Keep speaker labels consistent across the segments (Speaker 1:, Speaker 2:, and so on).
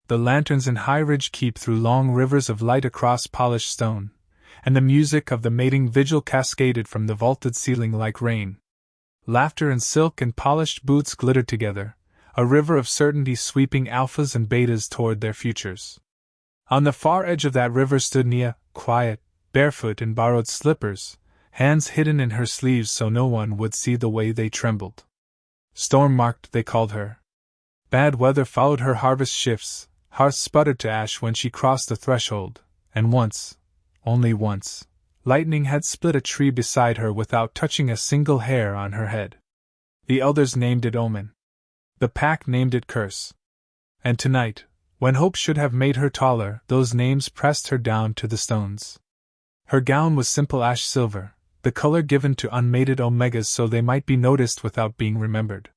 Speaker 1: the lanterns in High Ridge Keep threw long rivers of light across polished stone, and the music of the mating vigil cascaded from the vaulted ceiling like rain. Laughter and silk and polished boots glittered together, a river of certainty sweeping alphas and betas toward their futures. On the far edge of that river stood Nia, quiet, barefoot in borrowed slippers, hands hidden in her sleeves so no one would see the way they trembled. Storm-marked, they called her. Bad weather followed her harvest shifts, hearths sputtered to ash when she crossed the threshold, and once, only once, lightning had split a tree beside her without touching a single hair on her head. The elders named it omen. The pack named it curse. And tonight, when hope should have made her taller, those names pressed her down to the stones. Her gown was simple ash silver, the color given to unmated omegas so they might be noticed without being remembered.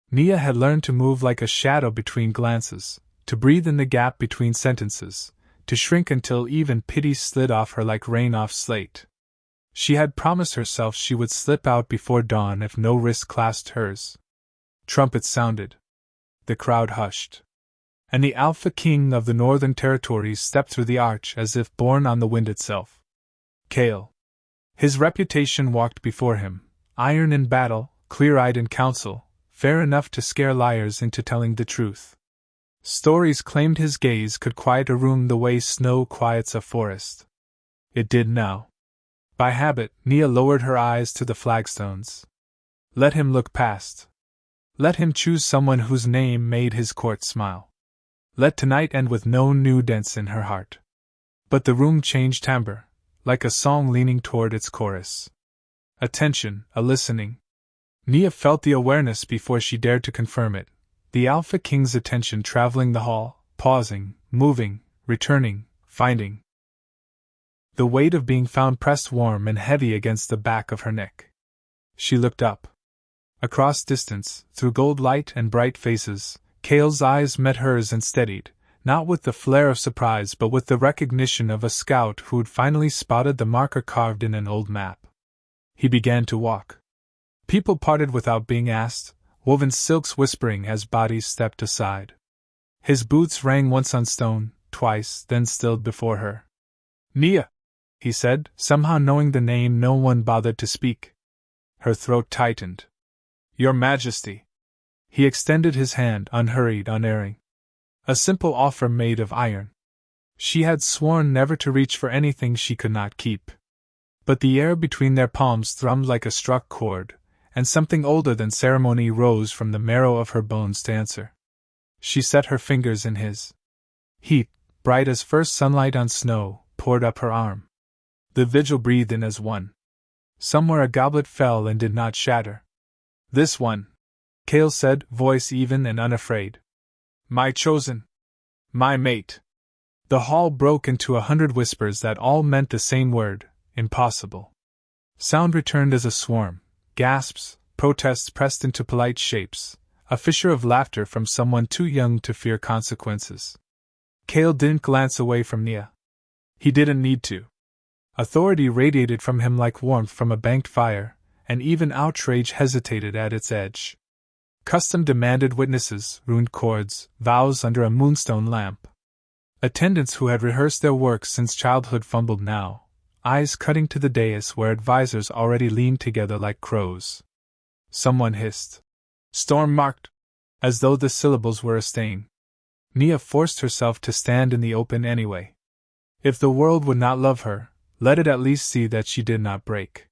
Speaker 1: Nia had learned to move like a shadow between glances, to breathe in the gap between sentences, to shrink until even pity slid off her like rain off slate. She had promised herself she would slip out before dawn if no wrist clasped hers. Trumpets sounded. The crowd hushed. And the Alpha King of the Northern Territories stepped through the arch as if borne on the wind itself. Kale. His reputation walked before him, iron in battle, clear-eyed in council, fair enough to scare liars into telling the truth. Stories claimed his gaze could quiet a room the way snow quiets a forest. It did now. By habit, Nia lowered her eyes to the flagstones. Let him look past. Let him choose someone whose name made his court smile. Let tonight end with no new dents in her heart. But the room changed timbre, like a song leaning toward its chorus. Attention, a listening. Nia felt the awareness before she dared to confirm it, the Alpha King's attention traveling the hall, pausing, moving, returning, finding. The weight of being found pressed warm and heavy against the back of her neck. She looked up. Across distance, through gold light and bright faces, Kale's eyes met hers and steadied, not with the flare of surprise but with the recognition of a scout who'd finally spotted the marker carved in an old map. He began to walk. People parted without being asked, woven silks whispering as bodies stepped aside. His boots rang once on stone, twice, then stilled before her. Nia, he said, somehow knowing the name no one bothered to speak. Her throat tightened. Your Majesty. He extended his hand, unhurried, unerring. A simple offer made of iron. She had sworn never to reach for anything she could not keep. But the air between their palms thrummed like a struck chord, and something older than ceremony rose from the marrow of her bones to answer. She set her fingers in his. Heat, bright as first sunlight on snow, poured up her arm. The vigil breathed in as one. Somewhere a goblet fell and did not shatter. This one, Kale said, voice even and unafraid. My chosen. My mate. The hall broke into 100 whispers that all meant the same word, impossible. Sound returned as a swarm, gasps, protests pressed into polite shapes, a fissure of laughter from someone too young to fear consequences. Kale didn't glance away from Nia. He didn't need to. Authority radiated from him like warmth from a banked fire, and even outrage hesitated at its edge. Custom demanded witnesses, ruined cords, vows under a moonstone lamp. Attendants who had rehearsed their work since childhood fumbled now, eyes cutting to the dais where advisors already leaned together like crows. Someone hissed. Storm marked, as though the syllables were a stain. Nia forced herself to stand in the open anyway. If the world would not love her, let it at least see that she did not break.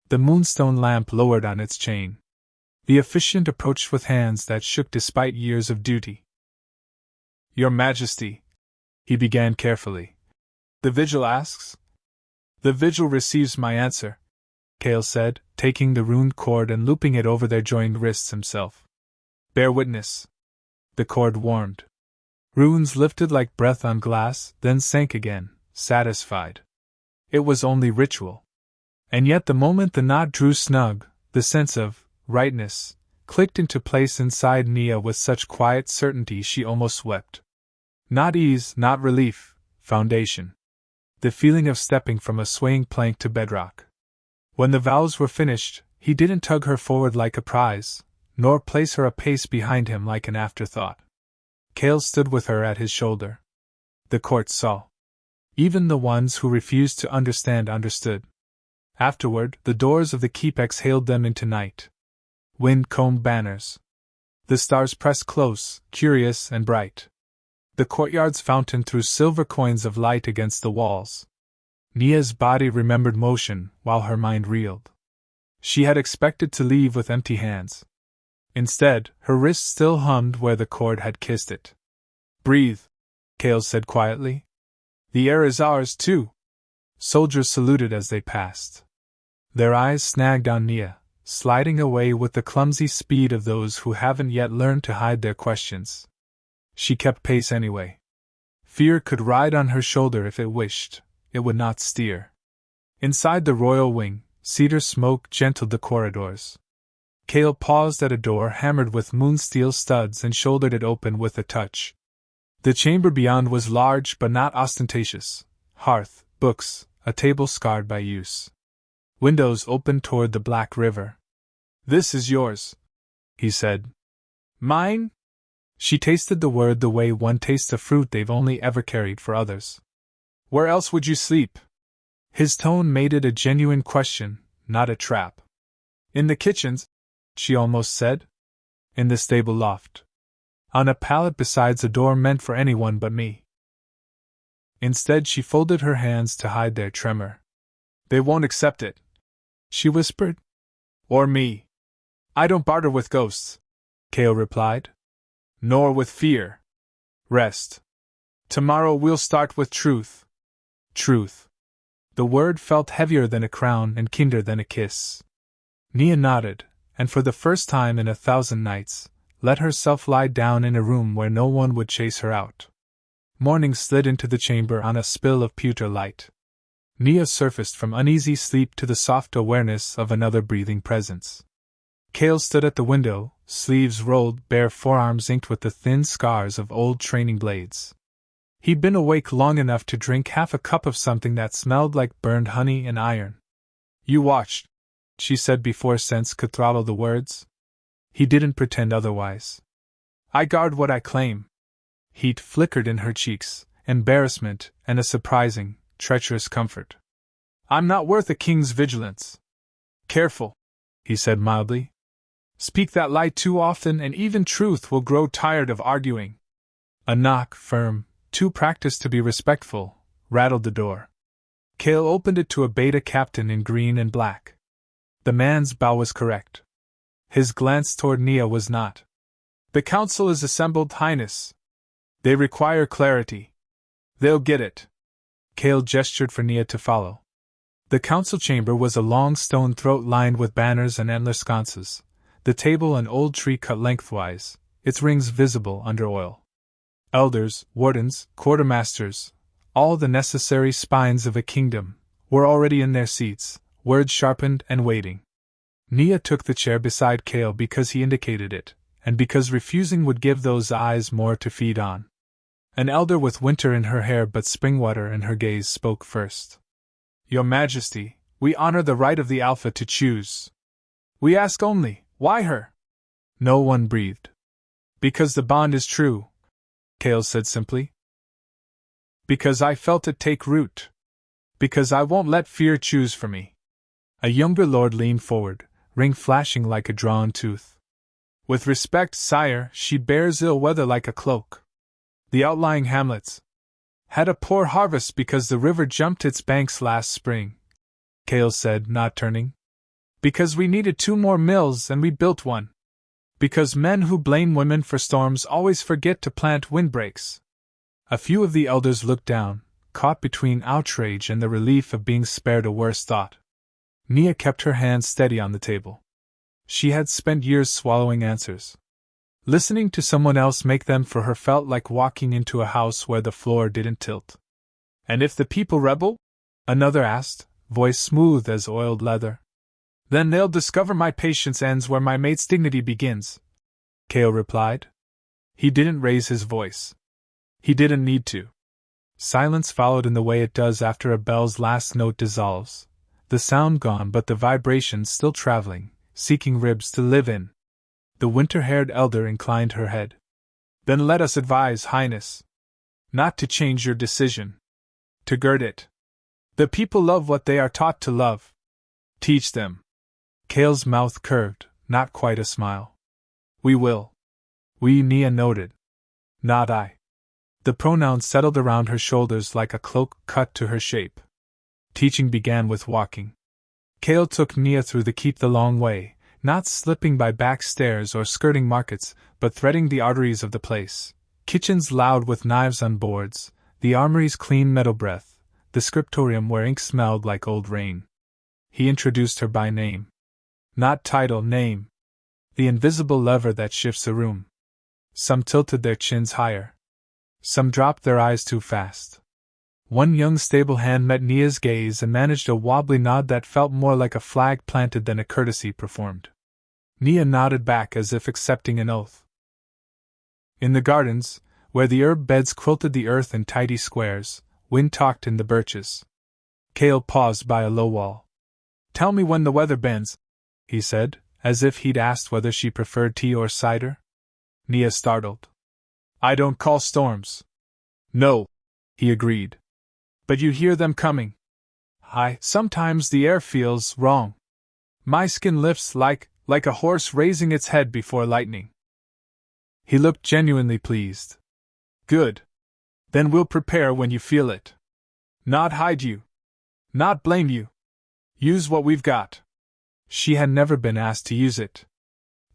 Speaker 1: The moonstone lamp lowered on its chain. The officiant approached with hands that shook despite years of duty. Your Majesty, he began carefully. The vigil asks? The vigil receives my answer, Kale said, taking the runed cord and looping it over their joined wrists himself. Bear witness. The cord warmed. Runes lifted like breath on glass, then sank again, satisfied. It was only ritual. And yet the moment the knot drew snug, the sense of rightness clicked into place inside Nia with such quiet certainty she almost wept. Not ease, not relief, foundation. The feeling of stepping from a swaying plank to bedrock. When the vows were finished, he didn't tug her forward like a prize, nor place her a pace behind him like an afterthought. Kale stood with her at his shoulder. The court saw. Even the ones who refused to understand understood. Afterward, the doors of the keep exhaled them into night. Wind-combed banners. The stars pressed close, curious and bright. The courtyard's fountain threw silver coins of light against the walls. Nia's body remembered motion, while her mind reeled. She had expected to leave with empty hands. Instead, her wrist still hummed where the cord had kissed it. "Breathe," Kale said quietly. "The air is ours, too." Soldiers saluted as they passed. Their eyes snagged on Nia, sliding away with the clumsy speed of those who haven't yet learned to hide their questions. She kept pace anyway. Fear could ride on her shoulder if it wished, it would not steer. Inside the royal wing, cedar smoke gentled the corridors. Kale paused at a door hammered with moonsteel studs and shouldered it open with a touch. The chamber beyond was large but not ostentatious. Hearth, books, a table scarred by use. Windows opened toward the black river. "This is yours," he said. "Mine?" She tasted the word the way one tastes a fruit they've only ever carried for others. "Where else would you sleep?" His tone made it a genuine question, not a trap. "In the kitchens," she almost said. "In the stable loft. On a pallet besides a door meant for anyone but me." Instead, she folded her hands to hide their tremor. "They won't accept it," she whispered. "Or me. I don't barter with ghosts," Kale replied. "Nor with fear. Rest. Tomorrow we'll start with truth." Truth. The word felt heavier than a crown and kinder than a kiss. Nia nodded, and for the first time in 1,000 nights, let herself lie down in a room where no one would chase her out. Morning slid into the chamber on a spill of pewter light. Nia surfaced from uneasy sleep to the soft awareness of another breathing presence. Kale stood at the window, sleeves rolled, bare forearms inked with the thin scars of old training blades. He'd been awake long enough to drink half a cup of something that smelled like burned honey and iron. "You watched," she said before sense could throttle the words. He didn't pretend otherwise. "I guard what I claim." Heat flickered in her cheeks, embarrassment, and a surprising, treacherous comfort. "I'm not worth a king's vigilance." "Careful," he said mildly. "Speak that lie too often and even truth will grow tired of arguing." A knock, firm, too practiced to be respectful, rattled the door. Kale opened it to a beta captain in green and black. The man's bow was correct. His glance toward Nia was not. "The council is assembled, Highness. They require clarity. They'll get it." Kale gestured for Nia to follow. The council chamber was a long stone throat lined with banners and antler sconces, the table an old tree cut lengthwise, its rings visible under oil. Elders, wardens, quartermasters, all the necessary spines of a kingdom, were already in their seats, words sharpened and waiting. Nia took the chair beside Kale because he indicated it, and because refusing would give those eyes more to feed on. An elder with winter in her hair but spring water in her gaze spoke first. "Your Majesty, we honor the right of the Alpha to choose. We ask only, why her?" No one breathed. "Because the bond is true," Kale said simply. "Because I felt it take root. Because I won't let fear choose for me." A younger lord leaned forward, ring flashing like a drawn tooth. "With respect, sire, she bears ill weather like a cloak. The outlying hamlets had a poor harvest because the river jumped its banks last spring," Kale said, not turning. "Because we needed 2 more mills and we built one. Because men who blame women for storms always forget to plant windbreaks." A few of the elders looked down, caught between outrage and the relief of being spared a worse thought. Nia kept her hands steady on the table. She had spent years swallowing answers. Listening to someone else make them for her felt like walking into a house where the floor didn't tilt. "And if the people rebel?" another asked, voice smooth as oiled leather. "Then they'll discover my patience ends where my mate's dignity begins," Kale replied. He didn't raise his voice. He didn't need to. Silence followed in the way it does after a bell's last note dissolves, the sound gone but the vibration still traveling, seeking ribs to live in. The winter-haired elder inclined her head. Then let us advise, Highness, not to change your decision. To gird it. The people love what they are taught to love. Teach them. Kale's mouth curved, not quite a smile. We will. We, Nia noted. Not I. The pronoun settled around her shoulders like a cloak cut to her shape. Teaching began with walking. Kale took Nia through the keep the long way, not slipping by back stairs or skirting markets, but threading the arteries of the place. Kitchens loud with knives on boards, the armory's clean meadow breath, the scriptorium where ink smelled like old rain. He introduced her by name. Not title, name. The invisible lever that shifts a room. Some tilted their chins higher. Some dropped their eyes too fast. One young stable hand met Nia's gaze and managed a wobbly nod that felt more like a flag planted than a courtesy performed. Nia nodded back as if accepting an oath. In the gardens, where the herb beds quilted the earth in tidy squares, wind talked in the birches. Kale paused by a low wall. Tell me when the weather bends, he said, as if he'd asked whether she preferred tea or cider. Nia startled. I don't call storms. No, he agreed. But you hear them coming. Sometimes the air feels wrong. My skin lifts like a horse raising its head before lightning. He looked genuinely pleased. Good. Then we'll prepare when you feel it. Not hide you. Not blame you. Use what we've got. She had never been asked to use it.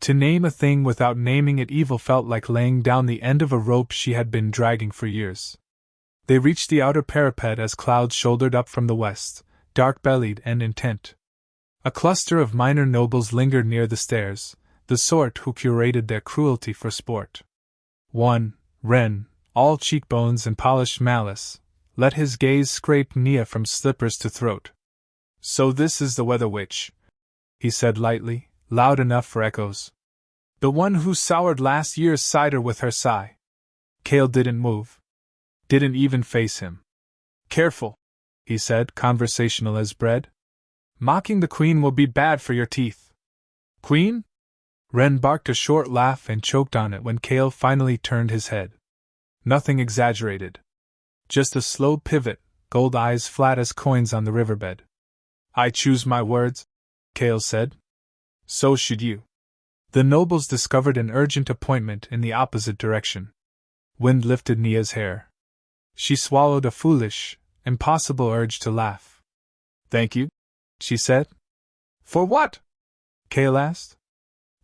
Speaker 1: To name a thing without naming it evil felt like laying down the end of a rope she had been dragging for years. They reached the outer parapet as clouds shouldered up from the west, dark-bellied and intent. A cluster of minor nobles lingered near the stairs, the sort who curated their cruelty for sport. One, Ren, all cheekbones and polished malice, let his gaze scrape Nia from slippers to throat. So this is the weather witch, he said lightly, loud enough for echoes. The one who soured last year's cider with her sigh. Kale didn't move. Didn't even face him. Careful, he said, conversational as bread. Mocking the queen will be bad for your teeth. Queen? Ren barked a short laugh and choked on it when Kale finally turned his head. Nothing exaggerated. Just a slow pivot, gold eyes flat as coins on the riverbed. I choose my words, Kale said. So should you. The nobles discovered an urgent appointment in the opposite direction. Wind lifted Nia's hair. She swallowed a foolish, impossible urge to laugh. Thank you, she said. For what? Kale asked.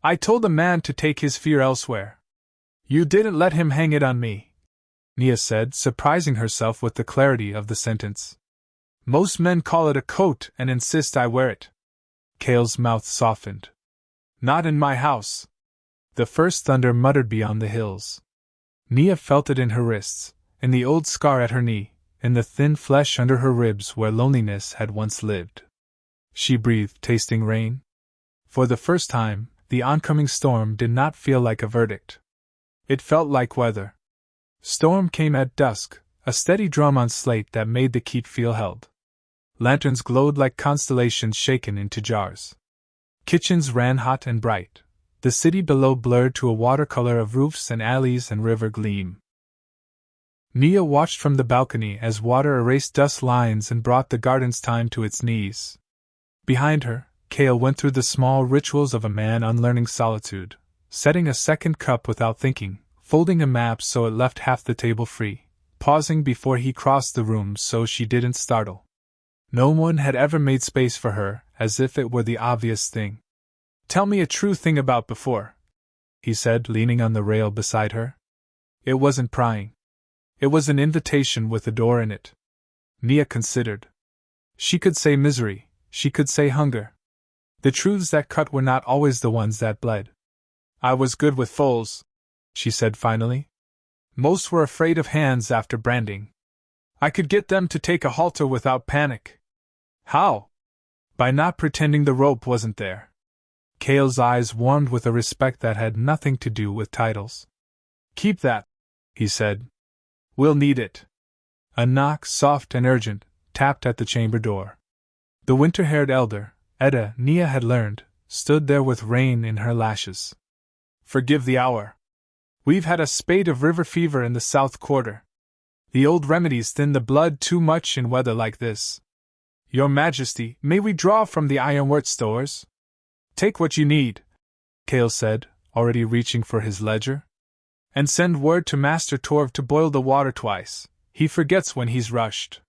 Speaker 1: I told the man to take his fear elsewhere. You didn't let him hang it on me, Nia said, surprising herself with the clarity of the sentence. Most men call it a coat and insist I wear it. Kale's mouth softened. Not in my house. The first thunder muttered beyond the hills. Nia felt it in her wrists, in the old scar at her knee, in the thin flesh under her ribs where loneliness had once lived. She breathed, tasting rain. For the first time, the oncoming storm did not feel like a verdict. It felt like weather. Storm came at dusk, a steady drum on slate that made the keep feel held. Lanterns glowed like constellations shaken into jars. Kitchens ran hot and bright, the city below blurred to a watercolor of roofs and alleys and river gleam. Nia watched from the balcony as water erased dust lines and brought the garden's time to its knees. Behind her, Kale went through the small rituals of a man unlearning solitude, setting a second cup without thinking, folding a map so it left half the table free, pausing before he crossed the room so she didn't startle. No one had ever made space for her, as if it were the obvious thing. Tell me a true thing about before, he said, leaning on the rail beside her. It wasn't prying. It was an invitation with a door in it. Nia considered. She could say misery, she could say hunger. The truths that cut were not always the ones that bled. I was good with foals, she said finally. Most were afraid of hands after branding. I could get them to take a halter without panic. How? By not pretending the rope wasn't there. Kale's eyes warmed with a respect that had nothing to do with titles. Keep that, he said. We'll need it. A knock, soft and urgent, tapped at the chamber door. The winter-haired elder, Edda, Nia had learned, stood there with rain in her lashes. Forgive the hour, We've had a spate of river fever in the south quarter. The old remedies thin the blood too much in weather like this. Your Majesty, may we draw from the ironwort stores? Take what you need, Cale said, already reaching for his ledger. And send word to Master Torv to boil the water twice. He forgets when he's rushed.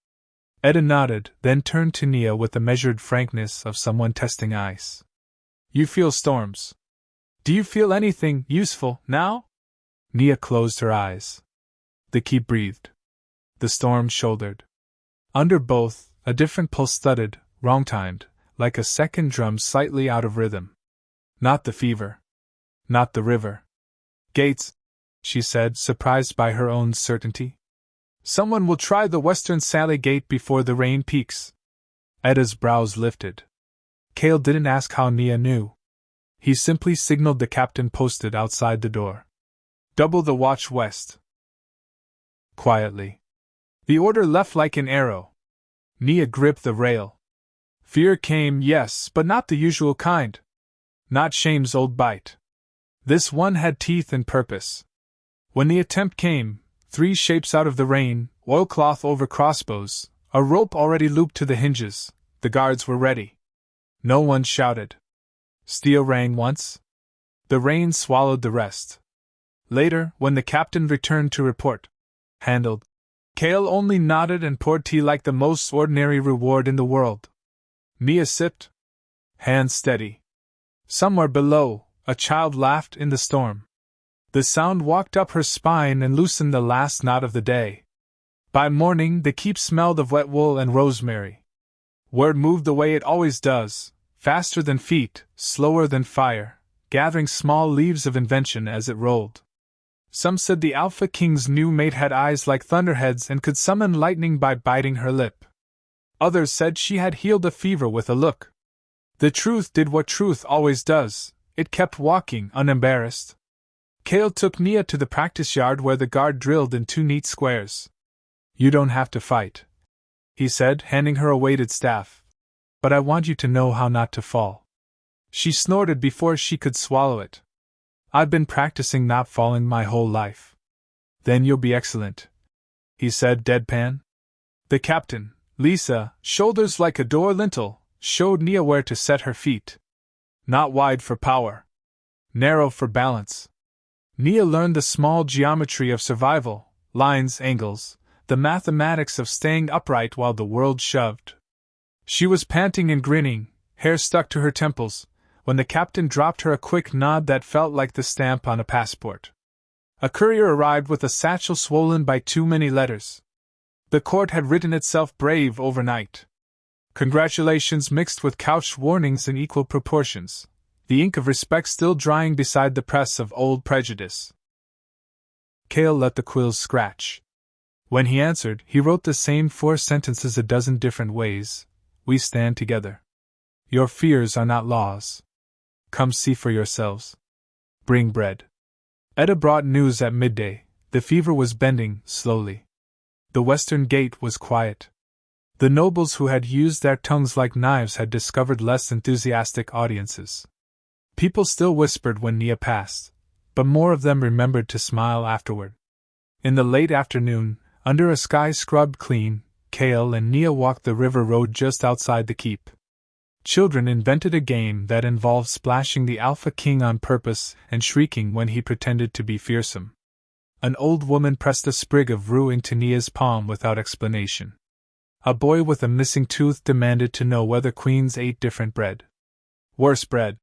Speaker 1: Edda nodded, then turned to Nia with the measured frankness of someone testing ice. You feel storms. Do you feel anything useful now? Nia closed her eyes. The keep breathed. The storm shouldered. Under both, a different pulse thudded, wrong-timed, like a second drum slightly out of rhythm. Not the fever. Not the river. Gates, she said, surprised by her own certainty. Someone will try the western sally gate before the rain peaks. Edda's brows lifted. Cale didn't ask how Nia knew. He simply signaled the captain posted outside the door. Double the watch west. Quietly. The order left like an arrow. Nia gripped the rail. Fear came, yes, but not the usual kind. Not shame's old bite. This one had teeth and purpose. When the attempt came, 3 shapes out of the rain, oilcloth over crossbows, a rope already looped to the hinges, the guards were ready. No one shouted. Steel rang once. The rain swallowed the rest. Later, when the captain returned to report, handled, Cale only nodded and poured tea like the most ordinary reward in the world. Nia sipped. Hands steady. Somewhere below, a child laughed in the storm. The sound walked up her spine and loosened the last knot of the day. By morning, the keep smelled of wet wool and rosemary. Word moved the way it always does, faster than feet, slower than fire, gathering small leaves of invention as it rolled. Some said the Alpha King's new mate had eyes like thunderheads and could summon lightning by biting her lip. Others said she had healed a fever with a look. The truth did what truth always does, it kept walking, unembarrassed. Cale took Nia to the practice yard where the guard drilled in 2 neat squares. You don't have to fight, he said, handing her a weighted staff. But I want you to know how not to fall. She snorted before she could swallow it. I've been practicing not falling my whole life. Then you'll be excellent, he said deadpan. The captain, Lisa, shoulders like a door lintel, showed Nia where to set her feet. Not wide for power. Narrow for balance. Nia learned the small geometry of survival, lines, angles, the mathematics of staying upright while the world shoved. She was panting and grinning, hair stuck to her temples, when the captain dropped her a quick nod that felt like the stamp on a passport. A courier arrived with a satchel swollen by too many letters. The court had written itself brave overnight. Congratulations mixed with couched warnings in equal proportions, the ink of respect still drying beside the press of old prejudice. Cale let the quills scratch. When he answered, he wrote the same 4 sentences a dozen different ways. We stand together. Your fears are not laws. Come see for yourselves. Bring bread. Edda brought news at midday. The fever was bending, slowly. The western gate was quiet. The nobles who had used their tongues like knives had discovered less enthusiastic audiences. People still whispered when Nia passed, but more of them remembered to smile afterward. In the late afternoon, under a sky scrubbed clean, Cale and Nia walked the river road just outside the keep. Children invented a game that involved splashing the Alpha King on purpose and shrieking when he pretended to be fearsome. An old woman pressed a sprig of rue into Nia's palm without explanation. A boy with a missing tooth demanded to know whether queens ate different bread. Worse bread,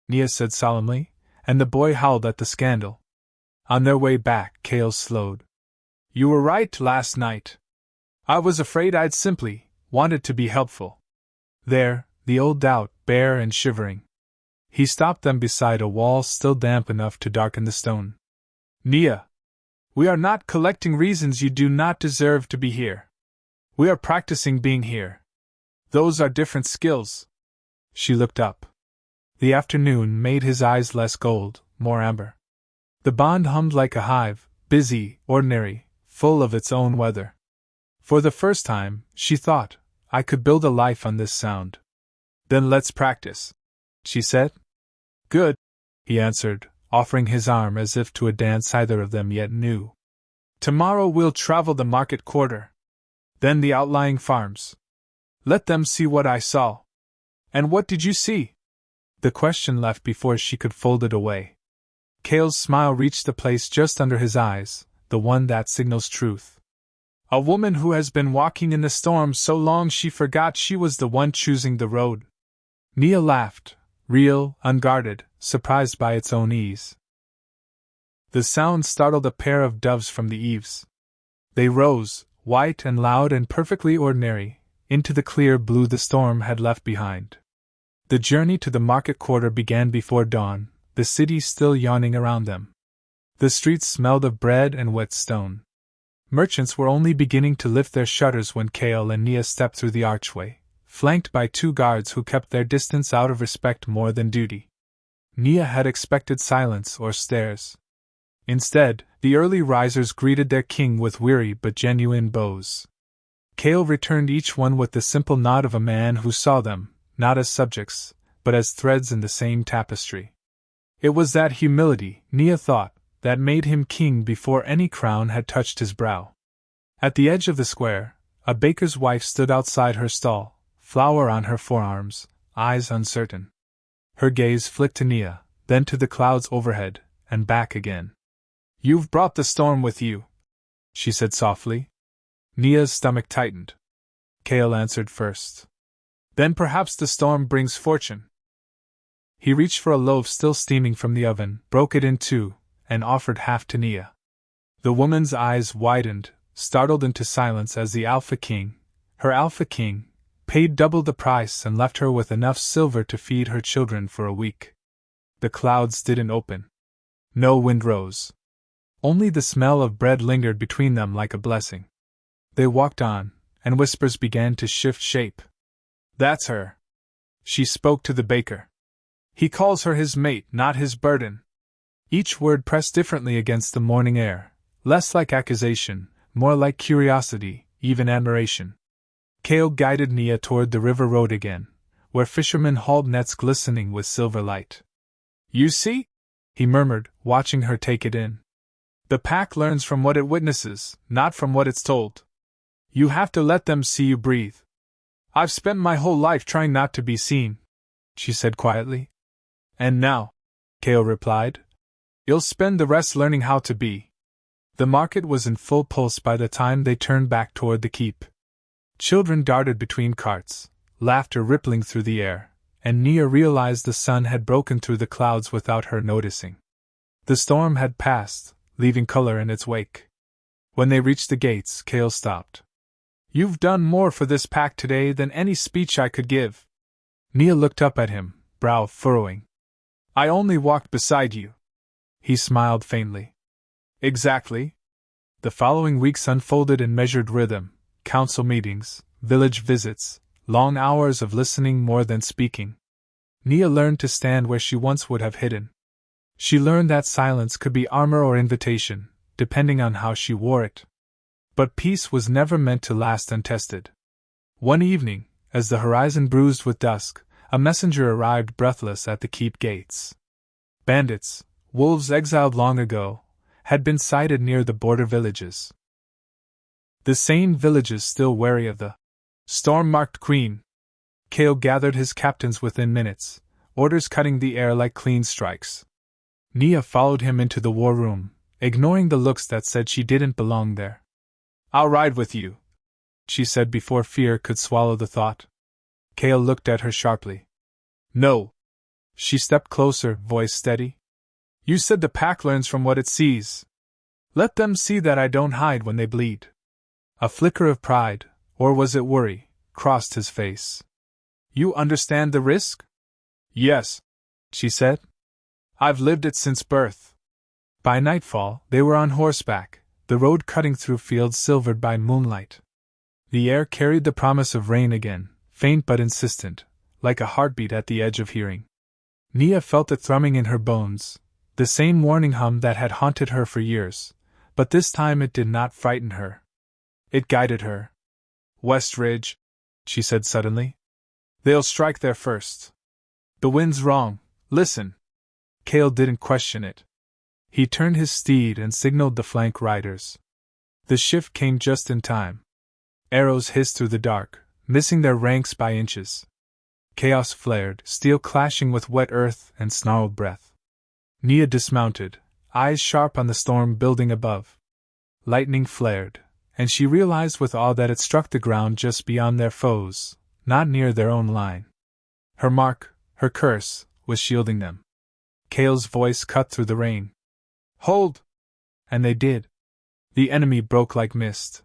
Speaker 1: Nia said solemnly, and the boy howled at the scandal. On their way back, Cale slowed. You were right last night. I was afraid I'd simply wanted to be helpful. There, the old doubt, bare and shivering. He stopped them beside a wall still damp enough to darken the stone. Nia, we are not collecting reasons you do not deserve to be here. We are practicing being here. Those are different skills. She looked up. The afternoon made his eyes less gold, more amber. The bond hummed like a hive, busy, ordinary, full of its own weather. For the first time, she thought, I could build a life on this sound. Then let's practice, she said. Good, he answered, offering his arm as if to a dance either of them yet knew. Tomorrow we'll travel the market quarter. Then the outlying farms. Let them see what I saw. And what did you see? The question left before she could fold it away. Cale's smile reached the place just under his eyes, the one that signals truth. A woman who has been walking in the storm so long she forgot she was the one choosing the road. Nia laughed, real, unguarded, surprised by its own ease. The sound startled a pair of doves from the eaves. They rose, white and loud and perfectly ordinary, into the clear blue the storm had left behind. The journey to the market quarter began before dawn, the city still yawning around them. The streets smelled of bread and wet stone. Merchants were only beginning to lift their shutters when Cale and Nia stepped through the archway, flanked by two guards who kept their distance out of respect more than duty. Nia had expected silence or stares. Instead, the early risers greeted their king with weary but genuine bows. Cale returned each one with the simple nod of a man who saw them, not as subjects, but as threads in the same tapestry. It was that humility, Nia thought, that made him king before any crown had touched his brow. At the edge of the square, a baker's wife stood outside her stall, flour on her forearms, eyes uncertain. Her gaze flicked to Nia, then to the clouds overhead, and back again. "You've brought the storm with you," she said softly. Nia's stomach tightened. Cale answered first. "Then perhaps the storm brings fortune." He reached for a loaf still steaming from the oven, broke it in two, and offered half to Nia. The woman's eyes widened, startled into silence as the Alpha King, her Alpha King, paid double the price and left her with enough silver to feed her children for a week. The clouds didn't open. No wind rose. Only the smell of bread lingered between them like a blessing. They walked on, and whispers began to shift shape. "That's her," she spoke to the baker. "He calls her his mate, not his burden." Each word pressed differently against the morning air, less like accusation, more like curiosity, even admiration. Cale guided Nia toward the river road again, where fishermen hauled nets glistening with silver light. "You see?" he murmured, watching her take it in. "The pack learns from what it witnesses, not from what it's told. You have to let them see you breathe." "I've spent my whole life trying not to be seen," she said quietly. "And now," Cale replied, "you'll spend the rest learning how to be." The market was in full pulse by the time they turned back toward the keep. Children darted between carts, laughter rippling through the air, and Nia realized the sun had broken through the clouds without her noticing. The storm had passed, leaving color in its wake. When they reached the gates, Cale stopped. "You've done more for this pack today than any speech I could give." Nia looked up at him, brow furrowing. "I only walked beside you." He smiled faintly. "Exactly." The following weeks unfolded in measured rhythm, council meetings, village visits, long hours of listening more than speaking. Nia learned to stand where she once would have hidden. She learned that silence could be armor or invitation, depending on how she wore it. But peace was never meant to last untested. One evening, as the horizon bruised with dusk, a messenger arrived breathless at the keep gates. Bandits, wolves exiled long ago, had been sighted near the border villages. The sane villages still wary of the storm-marked queen. Cale gathered his captains within minutes, orders cutting the air like clean strikes. Nia followed him into the war room, ignoring the looks that said she didn't belong there. "I'll ride with you," she said before fear could swallow the thought. Cale looked at her sharply. "No." She stepped closer, voice steady. "You said the pack learns from what it sees. Let them see that I don't hide when they bleed." A flicker of pride, or was it worry, crossed his face. "You understand the risk?" "Yes," she said. "I've lived it since birth." By nightfall, they were on horseback, the road cutting through fields silvered by moonlight. The air carried the promise of rain again, faint but insistent, like a heartbeat at the edge of hearing. Nia felt it thrumming in her bones, the same warning hum that had haunted her for years, but this time it did not frighten her. It guided her. "West Ridge," she said suddenly. "They'll strike there first. The wind's wrong, listen." Kale didn't question it. He turned his steed and signaled the flank riders. The shift came just in time. Arrows hissed through the dark, missing their ranks by inches. Chaos flared, steel clashing with wet earth and snarled breath. Nia dismounted, eyes sharp on the storm building above. Lightning flared, and she realized with awe that it struck the ground just beyond their foes, not near their own line. Her mark, her curse, was shielding them. Kale's voice cut through the rain. "Hold!" And they did. The enemy broke like mist.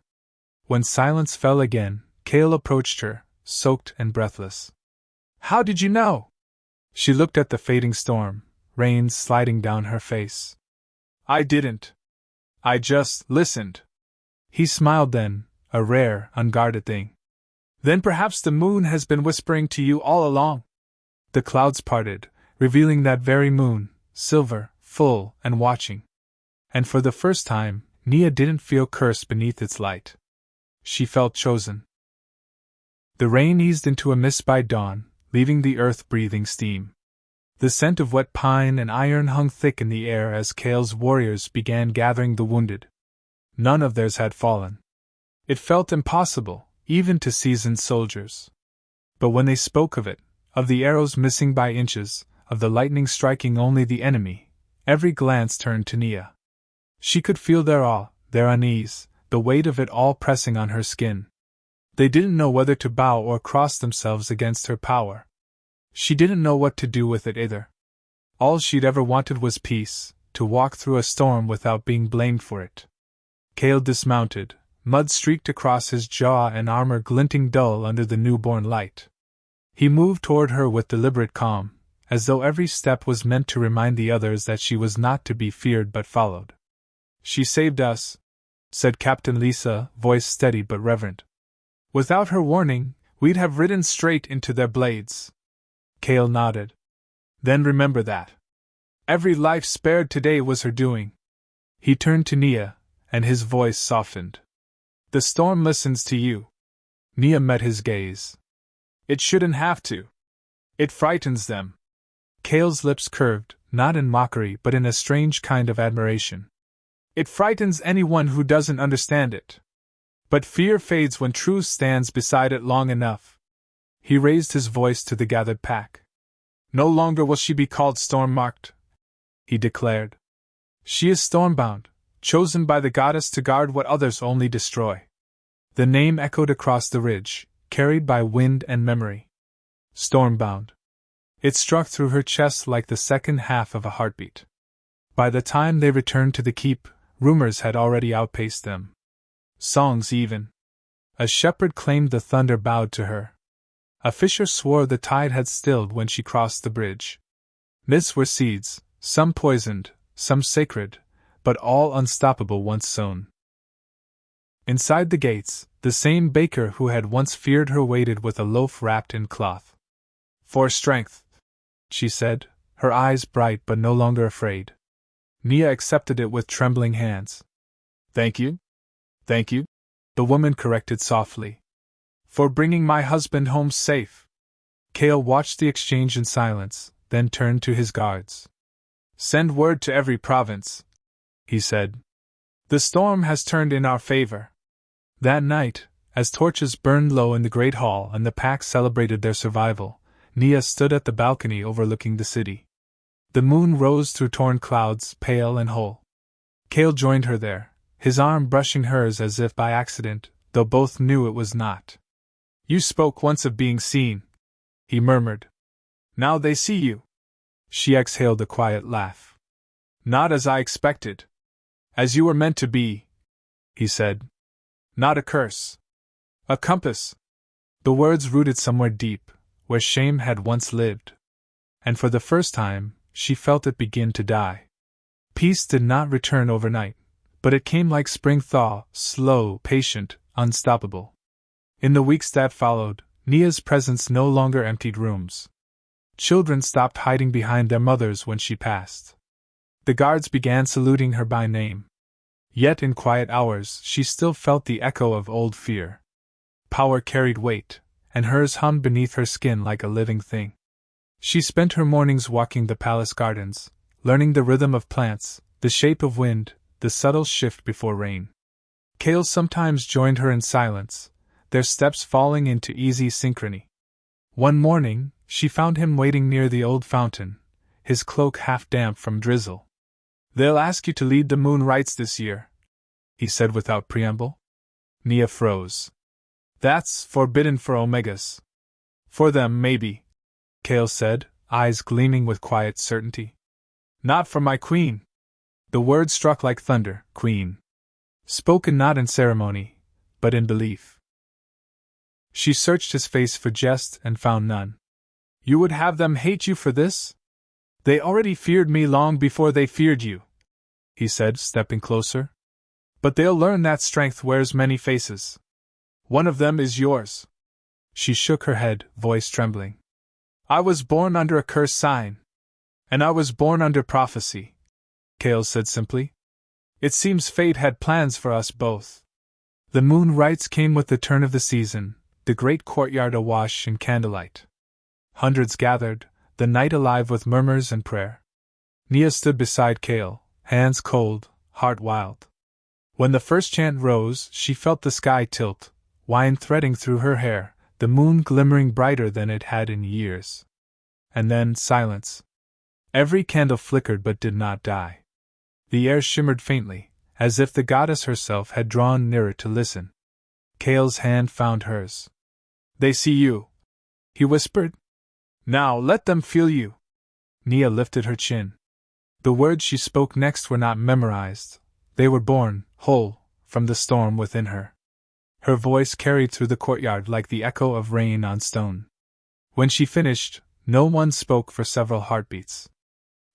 Speaker 1: When silence fell again, Kale approached her, soaked and breathless. "How did you know?" She looked at the fading storm, rain sliding down her face. "I didn't. I just listened." He smiled then, a rare, unguarded thing. "Then perhaps the moon has been whispering to you all along." The clouds parted, revealing that very moon, silver, full, and watching. And for the first time, Nia didn't feel cursed beneath its light. She felt chosen. The rain eased into a mist by dawn, leaving the earth breathing steam. The scent of wet pine and iron hung thick in the air as Kale's warriors began gathering the wounded. None of theirs had fallen. It felt impossible, even to seasoned soldiers. But when they spoke of it, of the arrows missing by inches, of the lightning striking only the enemy, every glance turned to Nia. She could feel their awe, their unease, the weight of it all pressing on her skin. They didn't know whether to bow or cross themselves against her power. She didn't know what to do with it either. All she'd ever wanted was peace, to walk through a storm without being blamed for it. Kale dismounted, mud streaked across his jaw and armor glinting dull under the newborn light. He moved toward her with deliberate calm, as though every step was meant to remind the others that she was not to be feared but followed. "She saved us," said Captain Lisa, voice steady but reverent. "Without her warning, we'd have ridden straight into their blades." Kale nodded. "Then remember that. Every life spared today was her doing." He turned to Nia, and his voice softened. "The storm listens to you." Nia met his gaze. "It shouldn't have to. It frightens them." Kale's lips curved, not in mockery but in a strange kind of admiration. "It frightens anyone who doesn't understand it. But fear fades when truth stands beside it long enough." He raised his voice to the gathered pack. "No longer will she be called storm-marked," he declared. "She is stormbound, chosen by the goddess to guard what others only destroy." The name echoed across the ridge, carried by wind and memory. Stormbound. It struck through her chest like the second half of a heartbeat. By the time they returned to the keep, rumors had already outpaced them. Songs even. A shepherd claimed the thunder bowed to her. A fisher swore the tide had stilled when she crossed the bridge. Myths were seeds, some poisoned, some sacred, but all unstoppable once sown. Inside the gates, the same baker who had once feared her waited with a loaf wrapped in cloth. "For strength," she said, her eyes bright but no longer afraid. Nia accepted it with trembling hands. "Thank you? Thank you," the woman corrected softly. "For bringing my husband home safe." Kale watched the exchange in silence, then turned to his guards. "Send word to every province," he said. "The storm has turned in our favor." That night, as torches burned low in the great hall and the pack celebrated their survival, Nia stood at the balcony overlooking the city. The moon rose through torn clouds, pale and whole. Kale joined her there, his arm brushing hers as if by accident, though both knew it was not. "You spoke once of being seen," he murmured. "Now they see you." She exhaled a quiet laugh. "Not as I expected. As you were meant to be," he said. "Not a curse. A compass." The words rooted somewhere deep, where shame had once lived. And for the first time, she felt it begin to die. Peace did not return overnight, but it came like spring thaw, slow, patient, unstoppable. In the weeks that followed, Nia's presence no longer emptied rooms. Children stopped hiding behind their mothers when she passed. The guards began saluting her by name. Yet in quiet hours she still felt the echo of old fear. Power carried weight, and hers hummed beneath her skin like a living thing. She spent her mornings walking the palace gardens, learning the rhythm of plants, the shape of wind, the subtle shift before rain. Kale sometimes joined her in silence, their steps falling into easy synchrony. One morning, she found him waiting near the old fountain, his cloak half damp from drizzle. "They'll ask you to lead the moon rites this year," he said without preamble. Nia froze. "That's forbidden for Omegas." "For them, maybe," Kale said, eyes gleaming with quiet certainty. "Not for my queen." The word struck like thunder, queen. Spoken not in ceremony, but in belief. She searched his face for jest and found none. "You would have them hate you for this? They already feared me long before they feared you," he said, stepping closer. "But they'll learn that strength wears many faces. One of them is yours." She shook her head, voice trembling. "I was born under a cursed sign. And I was born under prophecy," Kale said simply. "It seems fate had plans for us both." The moon rites came with the turn of the season, the great courtyard awash in candlelight. Hundreds gathered, the night alive with murmurs and prayer. Nia stood beside Kale, hands cold, heart wild. When the first chant rose, she felt the sky tilt, wine threading through her hair, the moon glimmering brighter than it had in years. And then silence. Every candle flickered but did not die. The air shimmered faintly, as if the goddess herself had drawn nearer to listen. Kale's hand found hers. "They see you," he whispered. "Now let them feel you." Nia lifted her chin. The words she spoke next were not memorized. They were born, whole, from the storm within her. Her voice carried through the courtyard like the echo of rain on stone. When she finished, no one spoke for several heartbeats.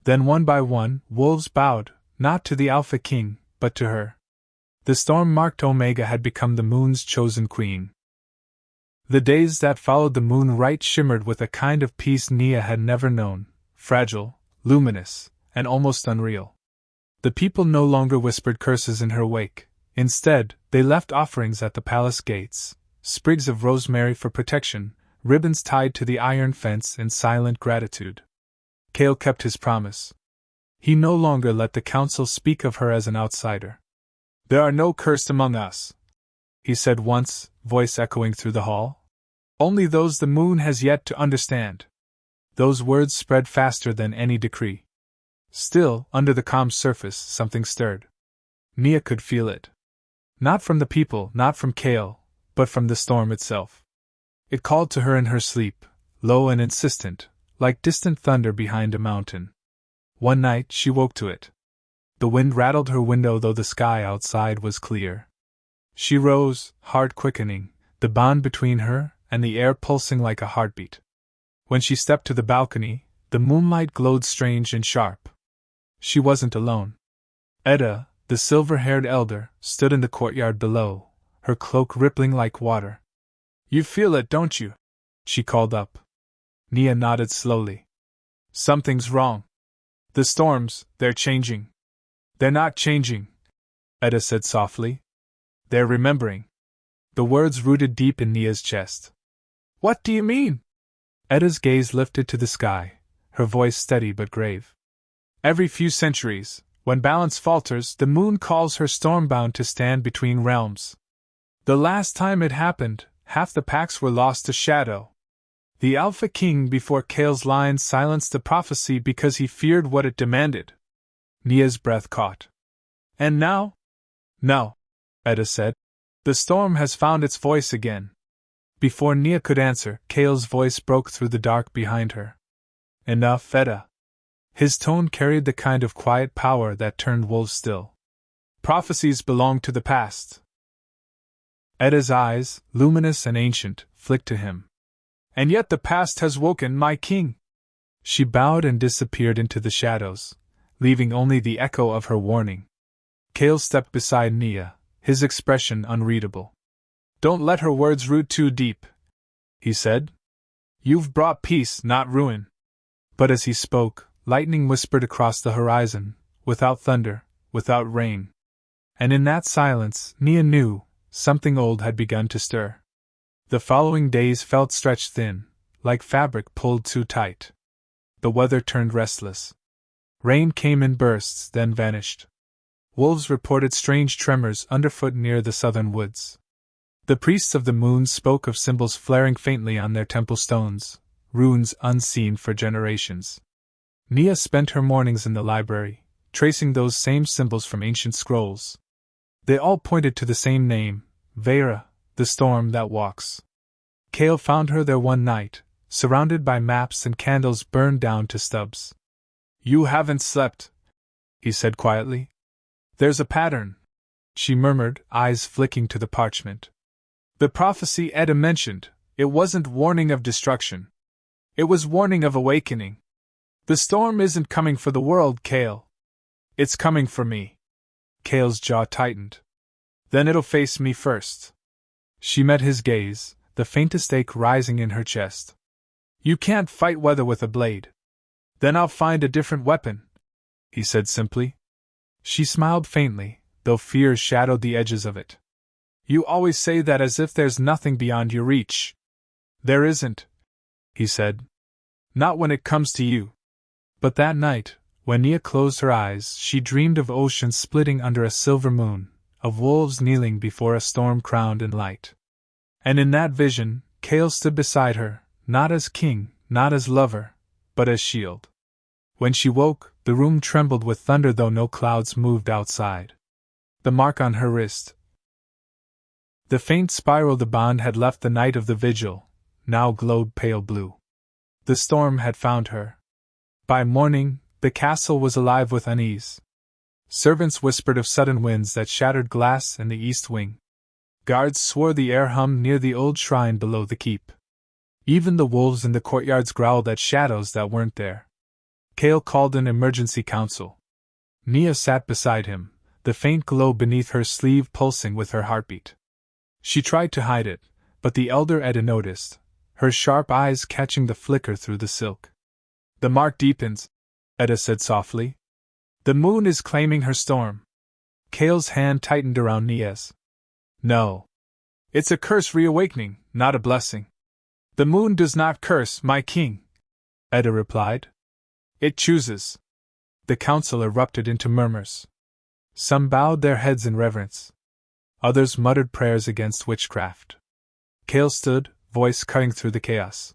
Speaker 1: Then one by one, wolves bowed, not to the Alpha King, but to her. The storm-marked Omega had become the moon's chosen queen. The days that followed the moon rite shimmered with a kind of peace Nia had never known, fragile, luminous, and almost unreal. The people no longer whispered curses in her wake. Instead, they left offerings at the palace gates, sprigs of rosemary for protection, ribbons tied to the iron fence in silent gratitude. Kale kept his promise. He no longer let the council speak of her as an outsider. "There are no cursed among us," he said once, voice echoing through the hall. "Only those the moon has yet to understand." Those words spread faster than any decree. Still, under the calm surface, something stirred. Nia could feel it. Not from the people, not from Kale, but from the storm itself. It called to her in her sleep, low and insistent, like distant thunder behind a mountain. One night she woke to it. The wind rattled her window though the sky outside was clear. She rose, heart quickening, the bond between her and the air pulsing like a heartbeat. When she stepped to the balcony, the moonlight glowed strange and sharp. She wasn't alone. Edda, the silver-haired elder, stood in the courtyard below, her cloak rippling like water. "You feel it, don't you?" she called up. Nia nodded slowly. "Something's wrong. The storms, they're changing." "They're not changing," Edda said softly. "They're remembering." The words rooted deep in Nia's chest. "What do you mean?" Edda's gaze lifted to the sky, her voice steady but grave. "Every few centuries, when balance falters, the moon calls her stormbound to stand between realms. The last time it happened, half the packs were lost to shadow. The Alpha King before Kale's line silenced the prophecy because he feared what it demanded." Nia's breath caught. "And now?" "No," Edda said. "The storm has found its voice again." Before Nia could answer, Kale's voice broke through the dark behind her. "Enough, Edda." His tone carried the kind of quiet power that turned wolves still. "Prophecies belong to the past." Edda's eyes, luminous and ancient, flicked to him. "And yet the past has woken, my king." She bowed and disappeared into the shadows, leaving only the echo of her warning. Kale stepped beside Nia, his expression unreadable. "Don't let her words root too deep," he said. "You've brought peace, not ruin." But as he spoke, lightning whispered across the horizon, without thunder, without rain. And in that silence, Nia knew, something old had begun to stir. The following days felt stretched thin, like fabric pulled too tight. The weather turned restless. Rain came in bursts, then vanished. Wolves reported strange tremors underfoot near the southern woods. The priests of the moon spoke of symbols flaring faintly on their temple stones, runes unseen for generations. Nia spent her mornings in the library, tracing those same symbols from ancient scrolls. They all pointed to the same name, Vera, the storm that walks. Kale found her there one night, surrounded by maps and candles burned down to stubs. "You haven't slept," he said quietly. "There's a pattern," she murmured, eyes flicking to the parchment. "The prophecy Edda mentioned, it wasn't warning of destruction. It was warning of awakening. The storm isn't coming for the world, Kale. It's coming for me." Kale's jaw tightened. "Then it'll face me first." She met his gaze, the faintest ache rising in her chest. "You can't fight weather with a blade." "Then I'll find a different weapon," he said simply. She smiled faintly, though fear shadowed the edges of it. "You always say that as if there's nothing beyond your reach." "There isn't," he said. "Not when it comes to you." But that night, when Nia closed her eyes, she dreamed of oceans splitting under a silver moon, of wolves kneeling before a storm crowned in light. And in that vision, Kale stood beside her, not as king, not as lover, but as shield. When she woke, the room trembled with thunder though no clouds moved outside. The mark on her wrist, the faint spiral the bond had left the night of the vigil, now glowed pale blue. The storm had found her. By morning, the castle was alive with unease. Servants whispered of sudden winds that shattered glass in the east wing. Guards swore the air hummed near the old shrine below the keep. Even the wolves in the courtyards growled at shadows that weren't there. Kale called an emergency council. Nia sat beside him, the faint glow beneath her sleeve pulsing with her heartbeat. She tried to hide it, but the elder Edda noticed, her sharp eyes catching the flicker through the silk. "The mark deepens," Edda said softly. "The moon is claiming her storm." Kale's hand tightened around Nia's. "No. It's a curse reawakening, not a blessing." "The moon does not curse, my king," Edda replied. "It chooses." The council erupted into murmurs. Some bowed their heads in reverence. Others muttered prayers against witchcraft. Kale stood, voice cutting through the chaos.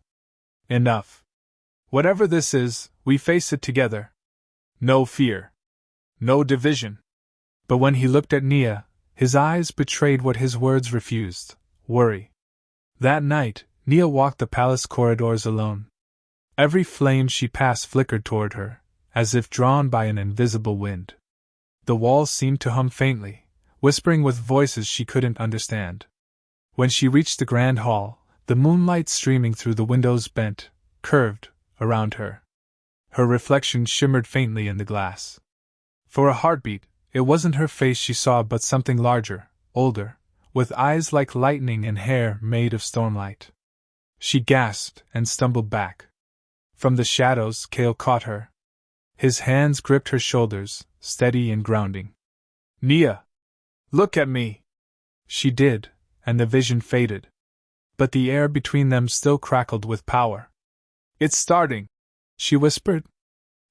Speaker 1: "Enough. Whatever this is, we face it together. No fear. No division." But when he looked at Nia, his eyes betrayed what his words refused: worry. That night, Nia walked the palace corridors alone. Every flame she passed flickered toward her, as if drawn by an invisible wind. The walls seemed to hum faintly, whispering with voices she couldn't understand. When she reached the grand hall, the moonlight streaming through the windows bent, curved, around her. Her reflection shimmered faintly in the glass. For a heartbeat, it wasn't her face she saw but something larger, older, with eyes like lightning and hair made of stormlight. She gasped and stumbled back. From the shadows, Kale caught her. His hands gripped her shoulders, steady and grounding. "Nia! Look at me!" She did, and the vision faded. But the air between them still crackled with power. "It's starting," she whispered.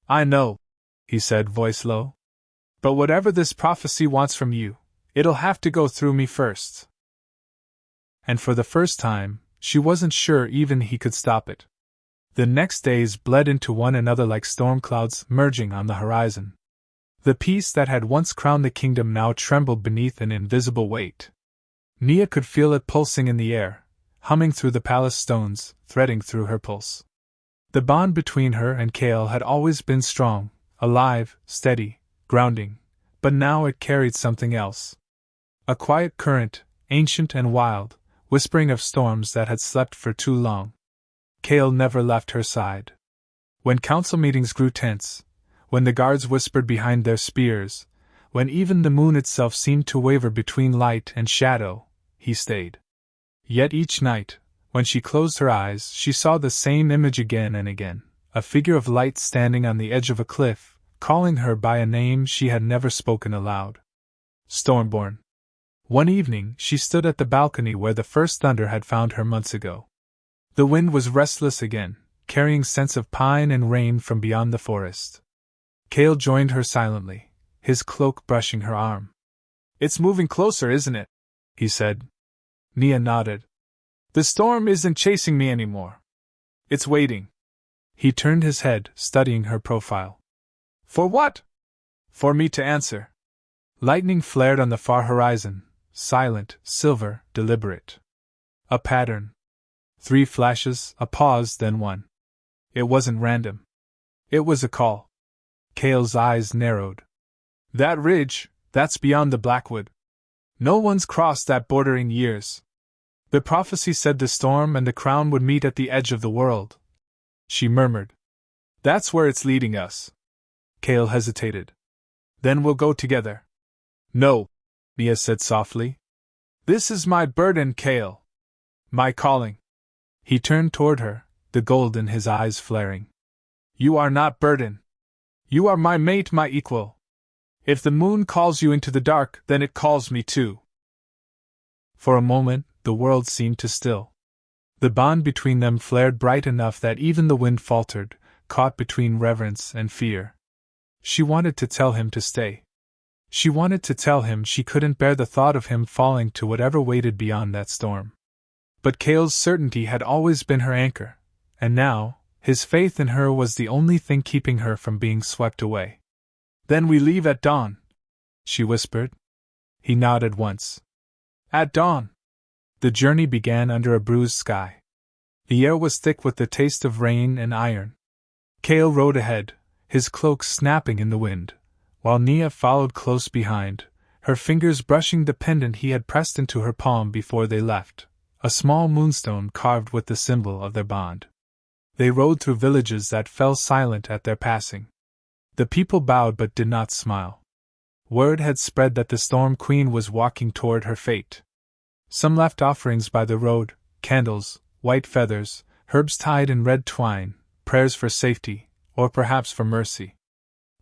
Speaker 1: "I know," he said, voice low. "But whatever this prophecy wants from you, it'll have to go through me first." And for the first time, she wasn't sure even he could stop it. The next days bled into one another like storm clouds merging on the horizon. The peace that had once crowned the kingdom now trembled beneath an invisible weight. Nia could feel it pulsing in the air, humming through the palace stones, threading through her pulse. The bond between her and Kale had always been strong, alive, steady, grounding, but now it carried something else. A quiet current, ancient and wild, whispering of storms that had slept for too long. Kale never left her side. When council meetings grew tense, when the guards whispered behind their spears, when even the moon itself seemed to waver between light and shadow, he stayed. Yet each night, when she closed her eyes, she saw the same image again and again, a figure of light standing on the edge of a cliff, calling her by a name she had never spoken aloud. Stormborn. One evening, she stood at the balcony where the first thunder had found her months ago. The wind was restless again, carrying scents of pine and rain from beyond the forest. Cale joined her silently, his cloak brushing her arm. "It's moving closer, isn't it?" he said. Nia nodded. "The storm isn't chasing me anymore. It's waiting." He turned his head, studying her profile. "For what?" "For me to answer." Lightning flared on the far horizon, silent, silver, deliberate. A pattern. 3 flashes, a pause, then 1. It wasn't random. It was a call. Cale's eyes narrowed. "That ridge, that's beyond the Blackwood. No one's crossed that border in years. The prophecy said the storm and the crown would meet at the edge of the world," she murmured. "That's where it's leading us." Cale hesitated. "Then we'll go together." "No," Nia said softly. "This is my burden, Cale. My calling." He turned toward her, the gold in his eyes flaring. "You are not burden. You are my mate, my equal. If the moon calls you into the dark, then it calls me too." For a moment, the world seemed to still. The bond between them flared bright enough that even the wind faltered, caught between reverence and fear. She wanted to tell him to stay. She wanted to tell him she couldn't bear the thought of him falling to whatever waited beyond that storm. But Cale's certainty had always been her anchor, and now, his faith in her was the only thing keeping her from being swept away. "Then we leave at dawn," she whispered. He nodded once. "At dawn." The journey began under a bruised sky. The air was thick with the taste of rain and iron. Cale rode ahead, his cloak snapping in the wind, while Nia followed close behind, her fingers brushing the pendant he had pressed into her palm before they left, a small moonstone carved with the symbol of their bond. They rode through villages that fell silent at their passing. The people bowed but did not smile. Word had spread that the Storm Queen was walking toward her fate. Some left offerings by the road, candles, white feathers, herbs tied in red twine, prayers for safety, or perhaps for mercy.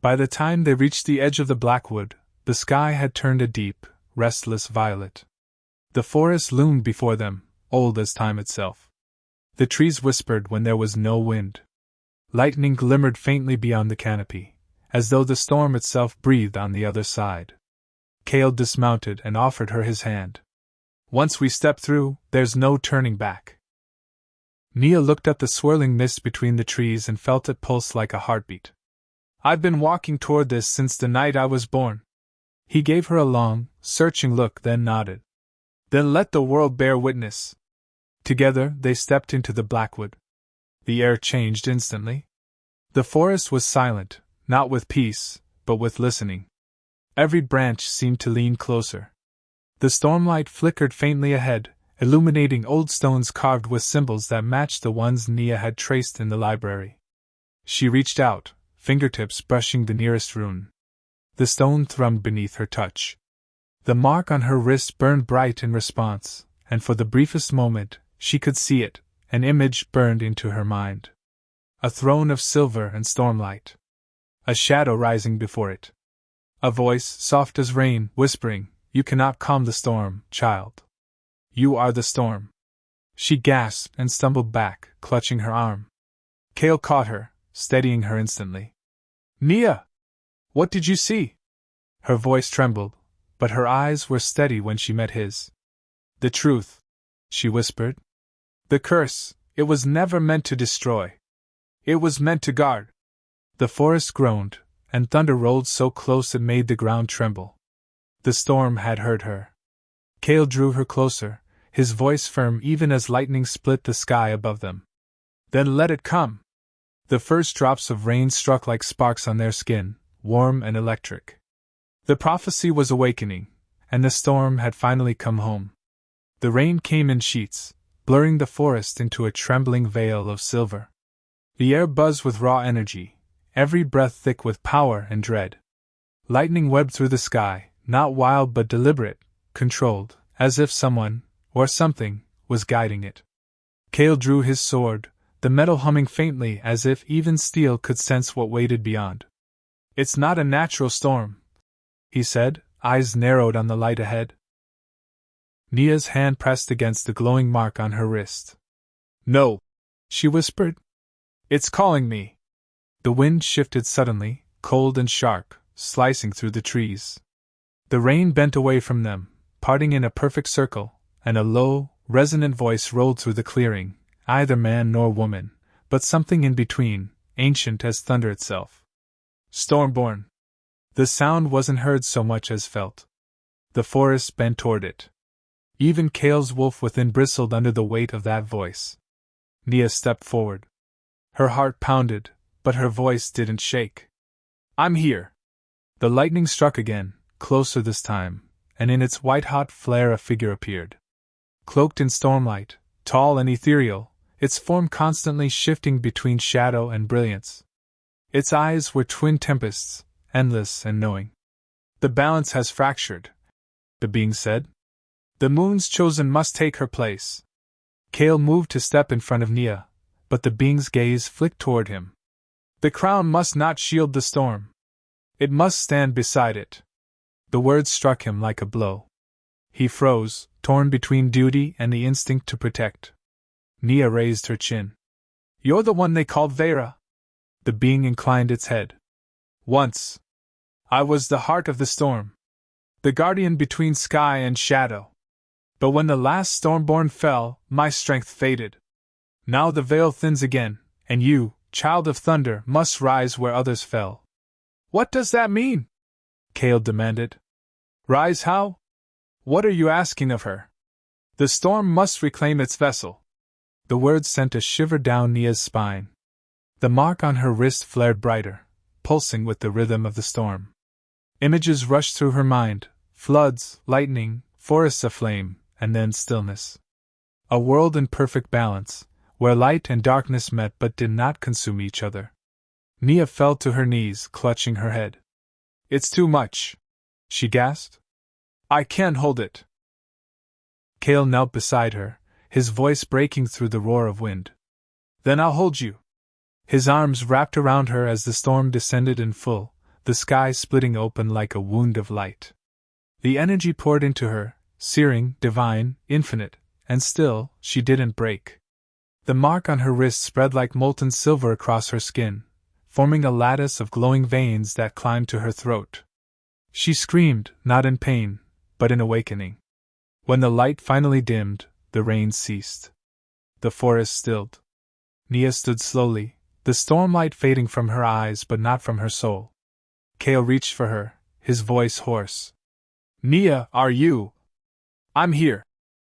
Speaker 1: By the time they reached the edge of the Blackwood, the sky had turned a deep, restless violet. The forest loomed before them, old as time itself. The trees whispered when there was no wind. Lightning glimmered faintly beyond the canopy, as though the storm itself breathed on the other side. Cale dismounted and offered her his hand. "Once we step through, there's no turning back." Nia looked at the swirling mist between the trees and felt it pulse like a heartbeat. "I've been walking toward this since the night I was born." He gave her a long, searching look, then nodded. "Then let the world bear witness." Together they stepped into the Blackwood. The air changed instantly. The forest was silent, not with peace, but with listening. Every branch seemed to lean closer. The stormlight flickered faintly ahead, illuminating old stones carved with symbols that matched the ones Nia had traced in the library. She reached out, fingertips brushing the nearest rune. The stone thrummed beneath her touch. The mark on her wrist burned bright in response, and for the briefest moment, she could see it, an image burned into her mind. A throne of silver and stormlight. A shadow rising before it. A voice, soft as rain, whispering, "You cannot calm the storm, child. You are the storm." She gasped and stumbled back, clutching her arm. Cale caught her, steadying her instantly. "Nia! What did you see?" Her voice trembled, but her eyes were steady when she met his. "The truth," she whispered. "The curse, it was never meant to destroy. It was meant to guard." The forest groaned, and thunder rolled so close it made the ground tremble. The storm had heard her. Cale drew her closer, his voice firm even as lightning split the sky above them. "Then let it come." The first drops of rain struck like sparks on their skin, warm and electric. The prophecy was awakening, and the storm had finally come home. The rain came in sheets, blurring the forest into a trembling veil of silver. The air buzzed with raw energy, every breath thick with power and dread. Lightning webbed through the sky, not wild but deliberate, controlled, as if someone, or something, was guiding it. Cale drew his sword, the metal humming faintly as if even steel could sense what waited beyond. "It's not a natural storm," he said, eyes narrowed on the light ahead. Nia's hand pressed against the glowing mark on her wrist. "No," she whispered. "It's calling me." The wind shifted suddenly, cold and sharp, slicing through the trees. The rain bent away from them, parting in a perfect circle, and a low, resonant voice rolled through the clearing, either man nor woman, but something in between, ancient as thunder itself. Stormborn. The sound wasn't heard so much as felt. The forest bent toward it. Even Kale's wolf within bristled under the weight of that voice. Nia stepped forward. Her heart pounded, but her voice didn't shake. I'm here. The lightning struck again, closer this time, and in its white-hot flare a figure appeared. Cloaked in stormlight, tall and ethereal, its form constantly shifting between shadow and brilliance. Its eyes were twin tempests, endless and knowing. The balance has fractured, the being said. The moon's chosen must take her place. Kale moved to step in front of Nia, but the being's gaze flicked toward him. The crown must not shield the storm. It must stand beside it. The words struck him like a blow. He froze, torn between duty and the instinct to protect. Nia raised her chin. You're the one they called Vera. The being inclined its head. Once. I was the heart of the storm. The guardian between sky and shadow. But when the last Stormborn fell, my strength faded. Now the veil thins again, and you, child of thunder, must rise where others fell. What does that mean? Kale demanded. Rise how? What are you asking of her? The storm must reclaim its vessel. The words sent a shiver down Nia's spine. The mark on her wrist flared brighter, pulsing with the rhythm of the storm. Images rushed through her mind, floods, lightning, forests aflame, and then stillness. A world in perfect balance, where light and darkness met but did not consume each other. Nia fell to her knees, clutching her head. It's too much, she gasped. I can't hold it. Kale knelt beside her, his voice breaking through the roar of wind. Then I'll hold you. His arms wrapped around her as the storm descended in full, the sky splitting open like a wound of light. The energy poured into her, searing, divine, infinite, and still, she didn't break. The mark on her wrist spread like molten silver across her skin, forming a lattice of glowing veins that climbed to her throat. She screamed, not in pain, but in awakening. When the light finally dimmed, the rain ceased. The forest stilled. Nia stood slowly, the stormlight fading from her eyes but not from her soul. Kale reached for her, his voice hoarse. Nia, are you? I'm here,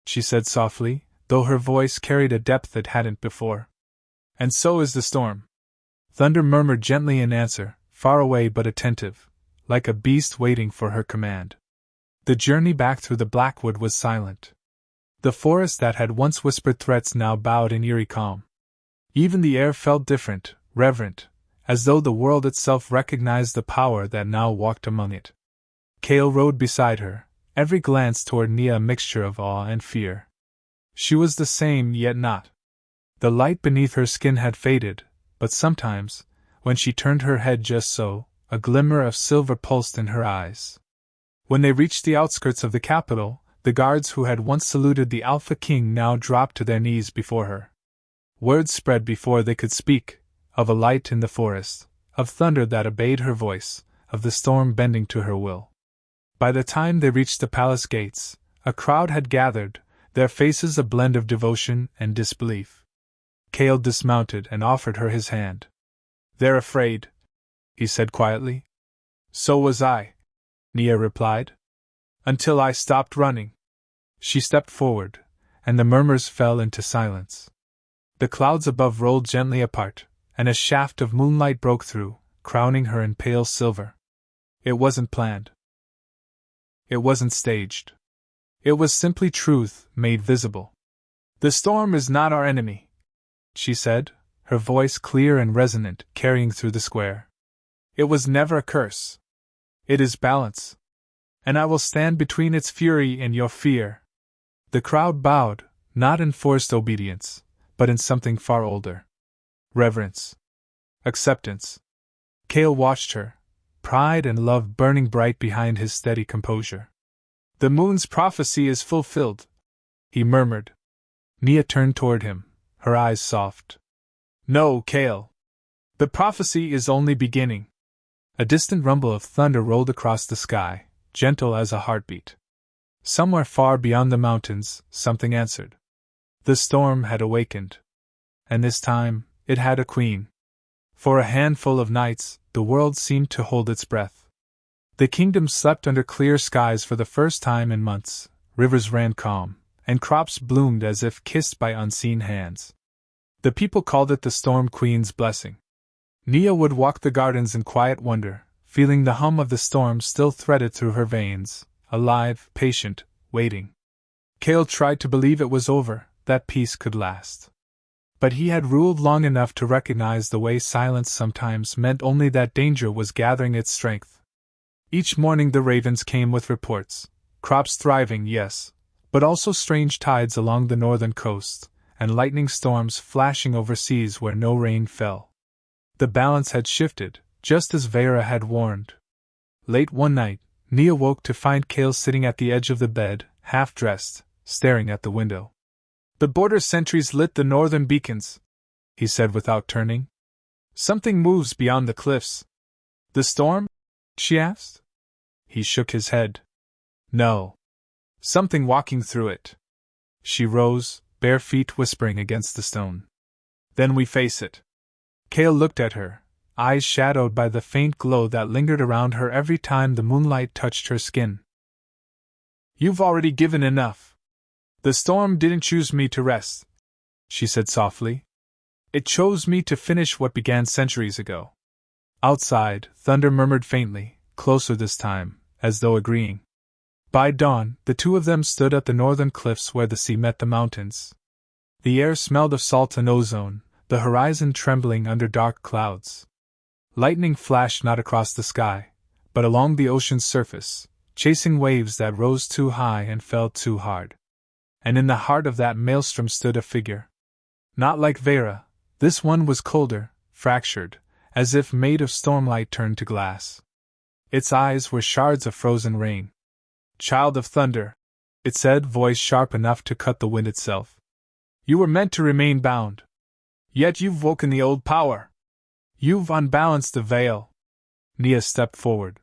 Speaker 1: she said softly, though her voice carried a depth it hadn't before. And so is the storm. Thunder murmured gently in answer, far away but attentive, like a beast waiting for her command. The journey back through the blackwood was silent. The forest that had once whispered threats now bowed in eerie calm. Even the air felt different, reverent, as though the world itself recognized the power that now walked among it. Kale rode beside her, every glance toward Nia a mixture of awe and fear. She was the same yet not. The light beneath her skin had faded, but sometimes, when she turned her head just so, a glimmer of silver pulsed in her eyes. When they reached the outskirts of the capital, the guards who had once saluted the Alpha King now dropped to their knees before her. Word spread before they could speak, of a light in the forest, of thunder that obeyed her voice, of the storm bending to her will. By the time they reached the palace gates, a crowd had gathered, their faces a blend of devotion and disbelief. Kale dismounted and offered her his hand. They're afraid, he said quietly. So was I, Nia replied. Until I stopped running. She stepped forward, and the murmurs fell into silence. The clouds above rolled gently apart, and a shaft of moonlight broke through, crowning her in pale silver. It wasn't planned. It wasn't staged. It was simply truth made visible. The storm is not our enemy, she said, her voice clear and resonant, carrying through the square. It was never a curse. It is balance. And I will stand between its fury and your fear. The crowd bowed, not in forced obedience, but in something far older. Reverence. Acceptance. Kale watched her, pride and love burning bright behind his steady composure. The moon's prophecy is fulfilled, he murmured. Nia turned toward him, her eyes soft. No, Kale. The prophecy is only beginning. A distant rumble of thunder rolled across the sky, gentle as a heartbeat. Somewhere far beyond the mountains, something answered. The storm had awakened. And this time, it had a queen. For a handful of nights, the world seemed to hold its breath. The kingdom slept under clear skies for the first time in months, rivers ran calm, and crops bloomed as if kissed by unseen hands. The people called it the Storm Queen's blessing. Nia would walk the gardens in quiet wonder, feeling the hum of the storm still threaded through her veins, alive, patient, waiting. Cale tried to believe it was over, that peace could last. But he had ruled long enough to recognize the way silence sometimes meant only that danger was gathering its strength. Each morning the ravens came with reports. Crops thriving, yes, but also strange tides along the northern coast, and lightning storms flashing over seas where no rain fell. The balance had shifted, just as Vera had warned. Late one night, Nia woke to find Cale sitting at the edge of the bed, half-dressed, staring at the window. "The border sentries lit the northern beacons," he said without turning. "Something moves beyond the cliffs." "The storm?" she asked. He shook his head. "No. Something walking through it." She rose, bare feet whispering against the stone. "Then we face it." Cale looked at her, eyes shadowed by the faint glow that lingered around her every time the moonlight touched her skin. "You've already given enough. The storm didn't choose me to rest," she said softly. "It chose me to finish what began centuries ago." Outside, thunder murmured faintly, closer this time, as though agreeing. By dawn, the two of them stood at the northern cliffs where the sea met the mountains. The air smelled of salt and ozone, the horizon trembling under dark clouds. Lightning flashed not across the sky, but along the ocean's surface, chasing waves that rose too high and fell too hard. And in the heart of that maelstrom stood a figure. Not like Vera, this one was colder, fractured, as if made of stormlight turned to glass. Its eyes were shards of frozen rain. "Child of thunder," it said, voice sharp enough to cut the wind itself. "You were meant to remain bound. Yet you've woken the old power. You've unbalanced the veil." Nia stepped forward.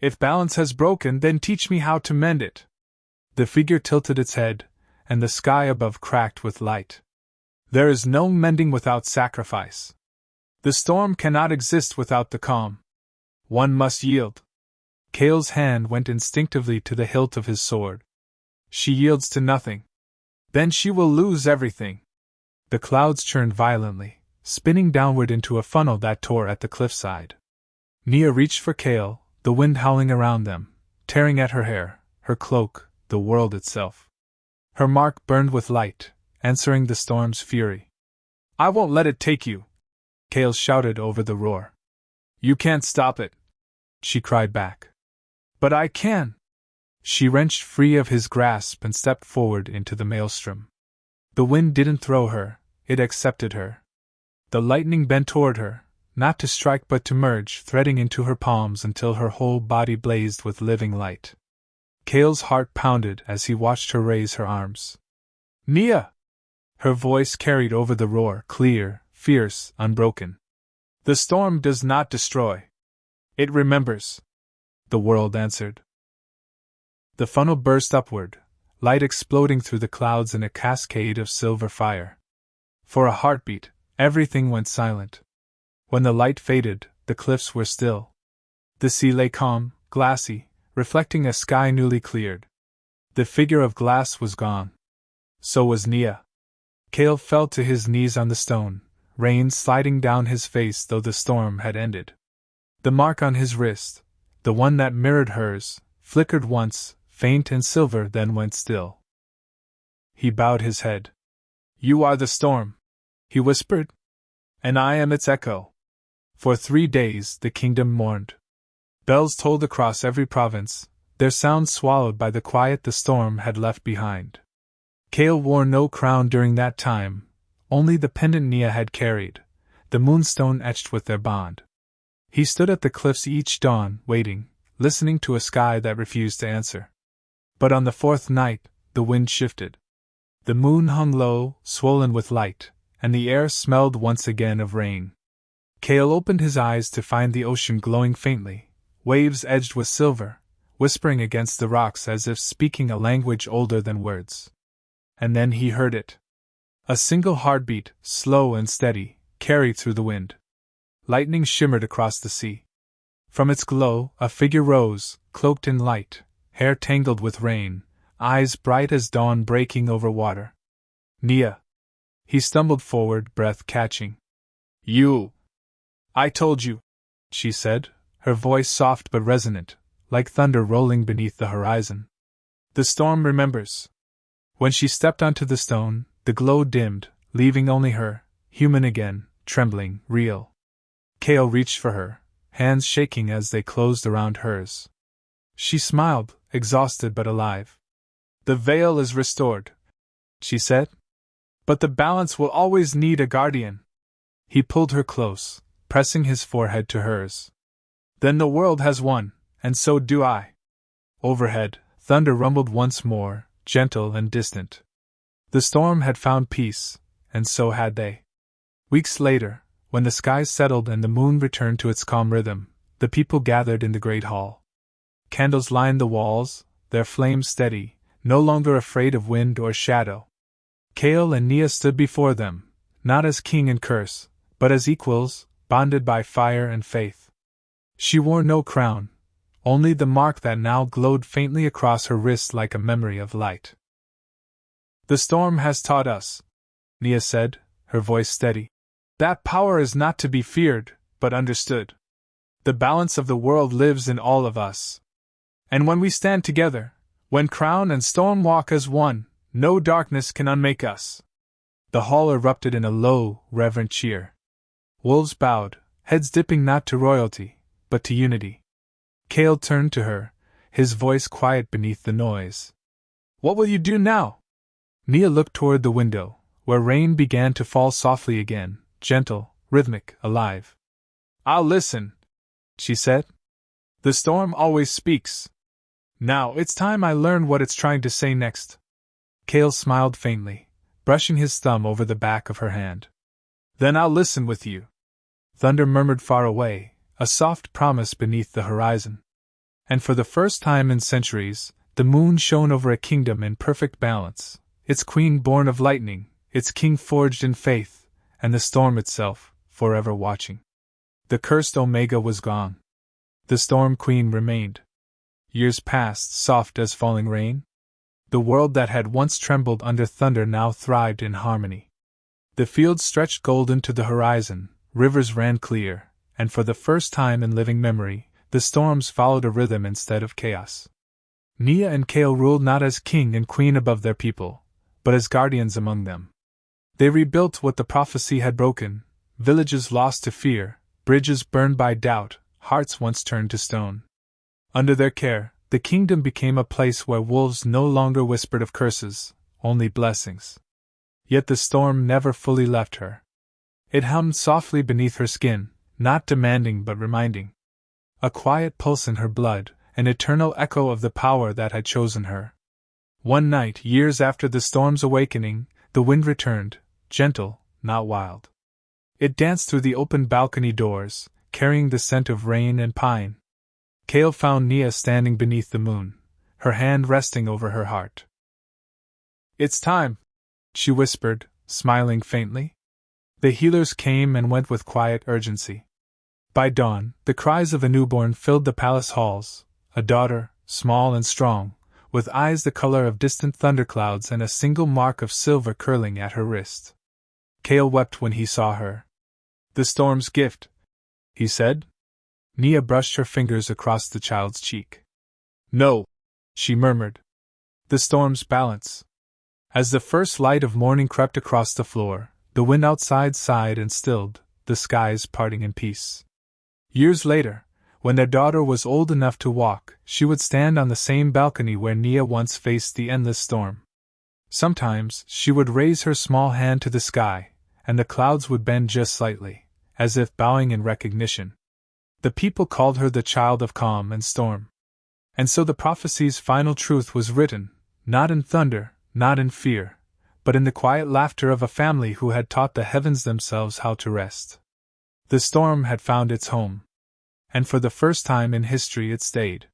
Speaker 1: "If balance has broken, then teach me how to mend it." The figure tilted its head, and the sky above cracked with light. "There is no mending without sacrifice. The storm cannot exist without the calm. One must yield." Cale's hand went instinctively to the hilt of his sword. "She yields to nothing. Then she will lose everything." The clouds churned violently, spinning downward into a funnel that tore at the cliffside. Nia reached for Cale, the wind howling around them, tearing at her hair, her cloak, the world itself. Her mark burned with light, answering the storm's fury. "I won't let it take you," Cale shouted over the roar. "You can't stop it," she cried back. "But I can." She wrenched free of his grasp and stepped forward into the maelstrom. The wind didn't throw her, it accepted her. The lightning bent toward her, not to strike but to merge, threading into her palms until her whole body blazed with living light. Cale's heart pounded as he watched her raise her arms. "Nia!" Her voice carried over the roar, clear, fierce, unbroken. "The storm does not destroy. It remembers," the world answered. The funnel burst upward, light exploding through the clouds in a cascade of silver fire. For a heartbeat, everything went silent. When the light faded, the cliffs were still. The sea lay calm, glassy, reflecting a sky newly cleared. The figure of glass was gone. So was Nia. Cale fell to his knees on the stone, rain sliding down his face though the storm had ended. The mark on his wrist, the one that mirrored hers, flickered once, faint and silver, then went still. He bowed his head. "You are the storm," he whispered. "And I am its echo." For 3 days the kingdom mourned. Bells tolled across every province, their sounds swallowed by the quiet the storm had left behind. Cale wore no crown during that time, only the pendant Nia had carried, the moonstone etched with their bond. He stood at the cliffs each dawn, waiting, listening to a sky that refused to answer. But on the 4th night, the wind shifted. The moon hung low, swollen with light, and the air smelled once again of rain. Cale opened his eyes to find the ocean glowing faintly, waves edged with silver, whispering against the rocks as if speaking a language older than words. And then he heard it. A single heartbeat, slow and steady, carried through the wind. Lightning shimmered across the sea. From its glow, a figure rose, cloaked in light, hair tangled with rain, eyes bright as dawn breaking over water. Nia. He stumbled forward, breath catching. You. I told you, she said, her voice soft but resonant, like thunder rolling beneath the horizon. The storm remembers. When she stepped onto the stone, the glow dimmed, leaving only her, human again, trembling, real. Cale reached for her, hands shaking as they closed around hers. She smiled, exhausted but alive. The veil is restored, she said. But the balance will always need a guardian. He pulled her close, pressing his forehead to hers. Then the world has won, and so do I. Overhead, thunder rumbled once more, gentle and distant. The storm had found peace, and so had they. Weeks later, when the skies settled and the moon returned to its calm rhythm, the people gathered in the great hall. Candles lined the walls, their flames steady, no longer afraid of wind or shadow. Cale and Nia stood before them, not as king and curse, but as equals, bonded by fire and faith. She wore no crown, only the mark that now glowed faintly across her wrist like a memory of light. The storm has taught us, Nia said, her voice steady, that power is not to be feared, but understood. The balance of the world lives in all of us. And when we stand together, when crown and storm walk as one, no darkness can unmake us. The hall erupted in a low, reverent cheer. Wolves bowed, heads dipping not to royalty, but to unity. Cale turned to her, his voice quiet beneath the noise. What will you do now? Nia looked toward the window, where rain began to fall softly again, gentle, rhythmic, alive. I'll listen, she said. The storm always speaks. Now it's time I learn what it's trying to say next. Cale smiled faintly, brushing his thumb over the back of her hand. Then I'll listen with you. Thunder murmured far away, a soft promise beneath the horizon. And for the first time in centuries, the moon shone over a kingdom in perfect balance, its queen born of lightning, its king forged in faith, and the storm itself, forever watching. The cursed Omega was gone. The storm queen remained. Years passed, soft as falling rain. The world that had once trembled under thunder now thrived in harmony. The fields stretched golden to the horizon, rivers ran clear, and for the first time in living memory, the storms followed a rhythm instead of chaos. Nia and Cale ruled not as king and queen above their people, but as guardians among them. They rebuilt what the prophecy had broken, villages lost to fear, bridges burned by doubt, hearts once turned to stone. Under their care, the kingdom became a place where wolves no longer whispered of curses, only blessings. Yet the storm never fully left her. It hummed softly beneath her skin, not demanding but reminding. A quiet pulse in her blood, an eternal echo of the power that had chosen her. One night, years after the storm's awakening, the wind returned, gentle, not wild. It danced through the open balcony doors, carrying the scent of rain and pine. Cale found Nia standing beneath the moon, her hand resting over her heart. It's time, she whispered, smiling faintly. The healers came and went with quiet urgency. By dawn, the cries of a newborn filled the palace halls, a daughter, small and strong, with eyes the color of distant thunderclouds and a single mark of silver curling at her wrist. Cale wept when he saw her. The storm's gift, he said. Nia brushed her fingers across the child's cheek. No, she murmured. The storm's balance. As the first light of morning crept across the floor, the wind outside sighed and stilled, the skies parting in peace. Years later, when their daughter was old enough to walk, she would stand on the same balcony where Nia once faced the endless storm. Sometimes she would raise her small hand to the sky, and the clouds would bend just slightly, as if bowing in recognition. The people called her the child of calm and storm. And so the prophecy's final truth was written, not in thunder, not in fear, but in the quiet laughter of a family who had taught the heavens themselves how to rest. The storm had found its home. And for the first time in history it stayed.